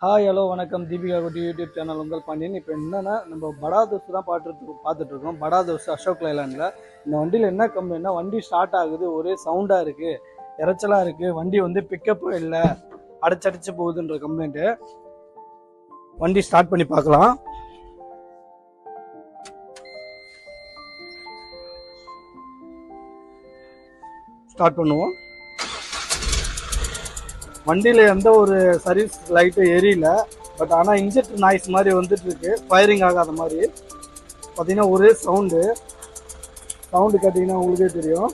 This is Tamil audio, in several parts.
ஹாய் ஹலோ வணக்கம். தீபிகா குட்டி யூடியூப் சேனல் உங்கள் பாண்டியன். இப்போ என்னென்னா நம்ம படா தோசை தான் பார்த்துட்ருக்கோம். படா தோசை அசோக் லைலாண்டில். இந்த வண்டியில் என்ன கம்ப்ளைண்ட்னா, வண்டி ஸ்டார்ட் ஆகுது, ஒரே சவுண்டாக இருக்குது, இறைச்சலாக இருக்குது, வண்டி வந்து பிக்கப்பும் இல்லை, அடைச்சடிச்சு போகுதுன்ற கம்ப்ளைண்ட்டு. வண்டி ஸ்டார்ட் பண்ணி பார்க்கலாம். ஸ்டார்ட் பண்ணுவோம். வண்டியில் எந்த ஒரு சர்வீஸ் லைட்டும் எரியல. பட் ஆனால் இன்ஜெக்டர் நாய்ஸ் மாதிரி வந்துட்டு இருக்கு, ஃபயரிங் ஆகாத மாதிரி. பார்த்தீங்கன்னா ஒரே சவுண்டு கேட்டிங்கன்னா உங்களுக்கே தெரியும்.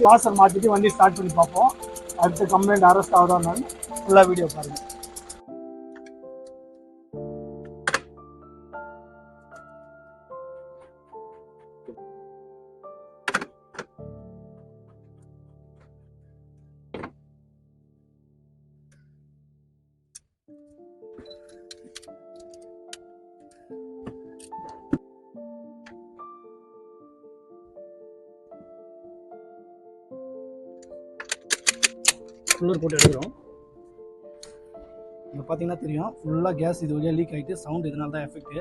வாசர் மாற்றிட்டு வண்டி ஸ்டார்ட் பண்ணி பார்ப்போம். அடுத்த கம்ப்ளைண்ட் அரெஸ்ட் ஆகுதான்னு ஃபுல்லாக வீடியோ பாருங்கள். ஃபுல்லர் போட்டு எடுக்கிறோம். இங்கே பார்த்தீங்கன்னா தெரியும், ஃபுல்லாக கேஸ் இது வழியாக லீக் ஆகிட்டு சவுண்டு இதனால தான் எஃபெக்ட்டு.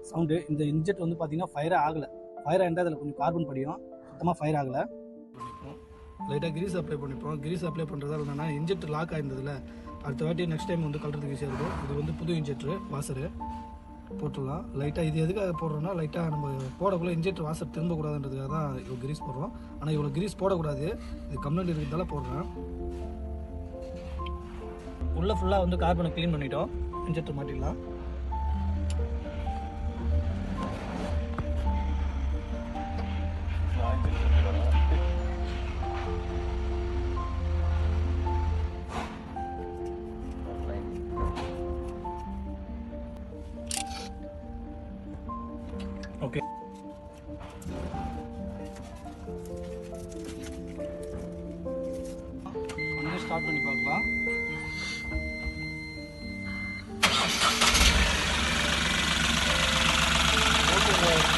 சவுண்டு இந்த இன்ஜெக்ட் வந்து பார்த்தீங்கன்னா ஃபயரே ஆகலை. ஃபயர் ஆகிட்டால் அதில் கொஞ்சம் கார்பன் படியும், சுத்தமாக ஃபயர் ஆகலை. பண்ணிப்போம் லைட்டாக கிரீஸ் அப்ளை பண்ணிப்போம். கிரீஸ் அப்ளை பண்ணுறதா என்னன்னா, இன்ஜெக்டர் லாக் ஆயிருந்ததில்ல, அடுத்த வாட்டி நெக்ஸ்ட் டைம் வந்து கலறதுக்கு ஈஸியாக இருக்கும். இது வந்து புது இன்ஜெக்டரு வாசரு போட்டுடலாம். லைட்டாக இது எதுக்காக போடுறோம்னா, லைட்டாக நம்ம போடக்குள்ளே இன்ஜெக்டர் வாசர் திரும்பக்கூடாதுன்றதுக்காக தான் இவ்வளோ கிரீஸ் போடுறோம். ஆனால் இவ்வளோ கிரீஸ் போடக்கூடாது, இது கம்ப்ளைண்ட் இருக்கிறதால போடுறேன். உள்ளே ஃபுல்லாக வந்து கார்பனை க்ளீன் பண்ணிட்டோம். இன்ஜெக்டர் மாட்டிடலாம். ஓகே, ஸ்டார்ட் பண்ணி பார்க்கலாம்.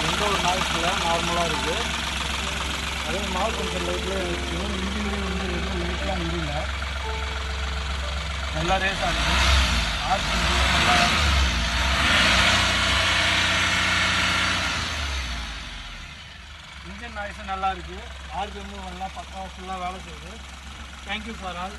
எந்த ஒரு நாய்ஸ் இல்லை, நார்மலாக இருக்குது. அதே மாதிரி கொஞ்சம் லைட்டில் இன்ஜின்லேயும் வந்து எதுவும் லைட்லாம் முடியல, நல்லா ரேஸ் ஆகுது. நல்லா இன்ஜின் நாய்ஸும் நல்லா இருக்குது. ஆர்பிஎம்மும் நல்லா பக்காவாக ஃபுல்லாக வேலை செய்யுது. Thank you for all.